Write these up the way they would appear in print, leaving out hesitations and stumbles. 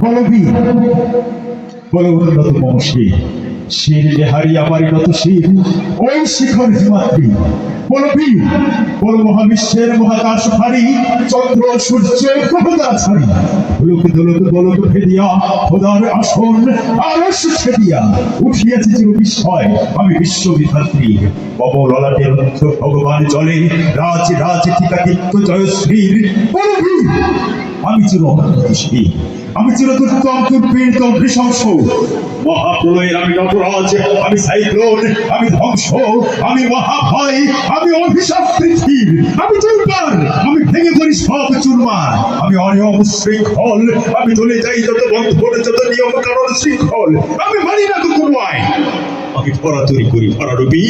বলবি বলো উন্নত বংশী শির লেহারি আমারই নত শির ওই শিখর হিমাদ্রি বলবি বল মহাবিশ্বের মহাকাশ ভারী চন্দ্র সূর্য গ্রহতা ছাড়ি লোক দোলক দোলক ভেদিয়া খোদার আসন আরশ ছেদিয়া উঠিয়াছে চির বিস্ময় আমি বিশ্ববিধাত্রী ববললাটের মধ্য ভগবান জলে রাজ রাজ টিকাদিত্য জয়শ্রীর বলবি আমি চির অনন্তশী আমি চির দুর্গম দুর্বীর্ত নৃশংস মহাপ্রলয়ের আমি নটরাজ আমি সাইক্লোন আমি ধ্বংস আমি মহাভয় আমি অভিশাপ পৃথিবীর আমি দুর্বার আমি ভেঙে পড়ি সব চুরমার আমি অনিয়ম শৃঙ্খল আমি চলে যাই যত বন্ধন যত নিয়ম কারণ শৃঙ্খল আমি মানি না তো কোনো আইন আমি ধরাতরি করি ভরাডুবি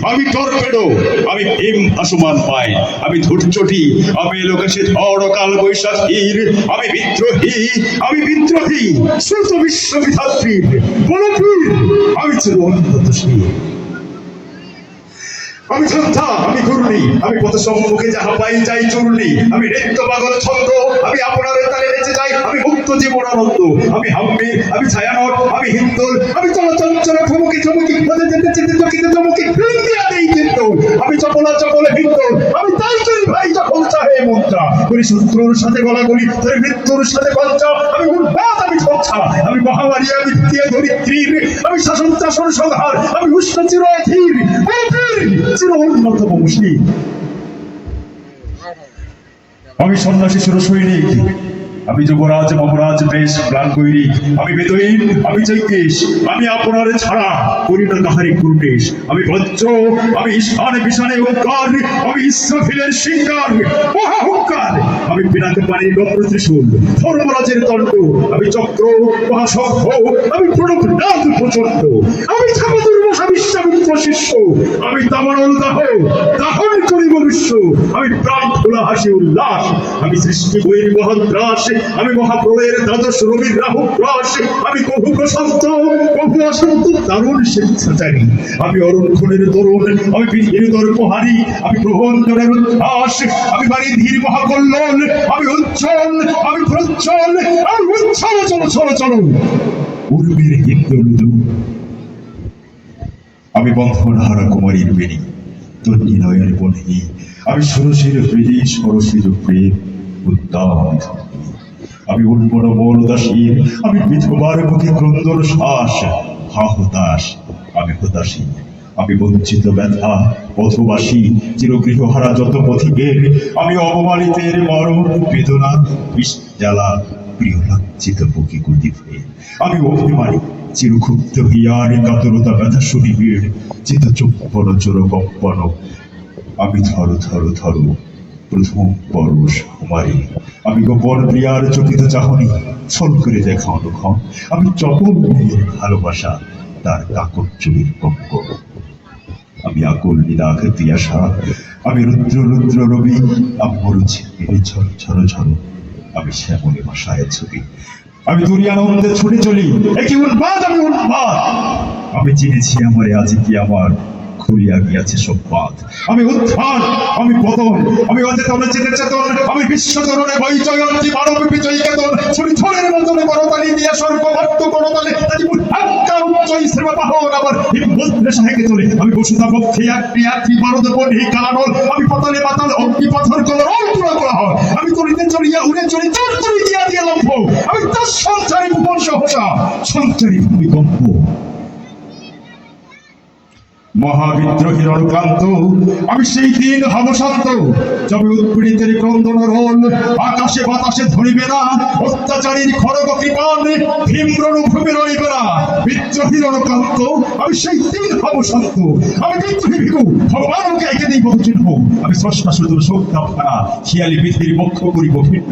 আমি টর্পেডো আমি হিম ভাসমান পাই আমি ধূর্চটি আমি লোকেশে ঝড় কাল বৈশাখীর আমি বিদ্রোহী শ্রুত বিশ্ববিধাত্রীর বলবীর আমি চির অনন্তশীল আমি শ্রদ্ধা আমি ঘূর্ণি আমি পথ সম্মুখে যাহা পাই যাই চূর্ণি আমি নৃত্য পাগল ছন্দ আমি আপনার তালে নেচে যাই আমি মুক্ত জীবন আনন্দ আমি হাম্মি আমি ছায়ানট আমি হিন্দোল আমি চলচঞ্চল ঠমকি ঠমকি পদে যেতে যেতে চকিতে চমকি ইন্ডিয়া দেই কিন্তু আমি চপলা চপলে হিন্দোল আমি তাই করি ভাই যখন চাহে মন্ত্রা করি শত্রুর সাথে গলাগলি তোর মৃত্যুর সাথে পঞ্চা আমি উন্মাদ আমি ঝঞ্ঝা আমি মহামারী আমি দ্বিতীয় ধরিত্রীর আমি শাসন চাষণ সংহার আমি উষ্ণ চিরধীর চির উন্নত বংশী আমি সন্ন্যাসী সুর সৈনিক আমি যুবরাজ মহারাজ বেশ প্রাণ গৈরিক আমি বেদইন আমি চৈকেশ আমি আপনার ছাড়া করি না তাহারি কুরুটেশ আমি বজ্র আমি ঈশানে বিশানে হুঙ্কার আমি ইসরাফিলের সিংহার মহাহুঙ্কার আমি পিনাকে পানির গপ্র ত্রিশূল ধর্মরাজের দণ্ড আমি চক্র মহাশঙ্খ আমি প্রণবনাথ প্রচণ্ড আমি ছাপাদুর্বশা বিশ্বামিত্র শিষ্য আমি তামারল দাহ দাহন করিব বিশ্ব আমি প্রাণ খোলা হাসি উল্লাস আমি সৃষ্টি বৈরী মহাদ্রাস আমি মহাপ্রলয়ের দ্বাদশ রবির রাহু গ্রাস আমি কভু প্রশান্ত কভু অশান্ত দারুণ স্বেচ্ছাচারী আমি অরুণ খুনের তরুণ আমি পৃথিবীর দর্পহারী আমি প্রবঞ্চনের উচ্ছ্বাস আমি বাড়ি ধীর মহাকল্লোল আমি উজ্জ্বল আমি প্রজ্জ্বল আমি উচ্ছল চলো চলো চলো উর্বীর হিন্দু আমি বন্ধনহারা কুমারীর বেণী তন্নি নয়নের বনেহি আমি ষোড়শীর হৃদি ষোড়শীর প্রেম উদ্দাম আমি উন্মন মন উদাসীন আমি বিধবার মুখে ক্রন্দন শ্বাস হা হতাশ আমি হতাশী আমি বঞ্চিত ব্যথা পথবাসী চিরগৃহহারা যত পথিকের আমি অবমানিতের মরণ বেদনা বিষ জ্বালা প্রিয় লাঞ্ছিত বুকে কুদিবে আমি অভিমানী চিরক্ষুব্ধ হিয়ার কাতরতা ব্যথা শুনিবীর চিত চুম্বন চোর কম্পন আমি ধরো ধরো ধরো প্রথম পরশ কুমারী আমি গোপন প্রিয়ার চকিত চাহনি ছল করে দেখা অনুক্ষণ আমি চপল মেয়ের ভালোবাসা তার কাকর চুরির কক্ষ আমি আকুল নিদাঘ তিয়াসা আমি রুদ্র রুদ্র রবি আম্মর ঝিমিরে ঝর ঝর ঝর আমি শ্যামলী ভাষায় ছবি আমি দুরিয়ানন্দে ছুটে চলি একই উন্মাদ আমি উন্মাদ আমি চিনেছি আমারে আজ কি আমার খুলিয়া গিয়াছে সব পথ আমি উত্থান আমি পতন আমি অচেতনে চেতে চেতন আমি বিশ্বতরণে বই জয়ন্তী মানব বিজয়ী কেতন ছড়ি ছড়ের মতনে করতালি দিয়া সর্বভক্ত করতালি তাজিবুল হাক্কা উচ্চই সেবা পাহন আমার হিম্মত সাহেকে চলে আমি বসুতা পক্ষে একটি ভারত বনি কালানল আমি পাতালে পাতাল অগ্নি পাথর কলর অল্পুরা করা হয় আমি তরিতে চড়িয়া উড়ে চড়ি চোর চড়ি দিয়া দিয়া লম্ভ আমি তার সঞ্চারী ভুবন সহসা সঞ্চারী ভূমিকম্প মহাবিদ্রোহীর অনুক্রান্ত আমি সেই দিন হব শান্ত যবে উৎপীড়িতের ক্রন্দন রোল আকাশে বাতাসে ধরিবে না অত্যাচারীর খড়গ কৃপান ভীমরণু ভূমি রইবে না বিদ্রোহীর অনুক্রান্ত আমি সেই দিন হব শান্ত আমি বিদ্রোহী ভিগু ভগবানকে একে দিই বহু চিহ্ন আমি স্রষ্টা সুদূর শোকতাপখানা খেয়ালি পৃথিবীর বক্ষ করিব ভিন্ন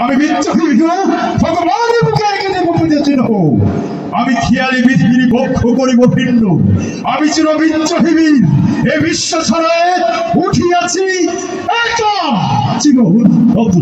আমি বিদ্রোহী ভিগু ভগবানের মুখে একে দিই বহু চিহ্ন আমি খেয়ালি পৃথিবীর বক্ষ করিব ভিন্ন আমি চির বিদ্রোহী এ বিশ্ব ছড়ায় উঠিয়াছি একা চির উন্নত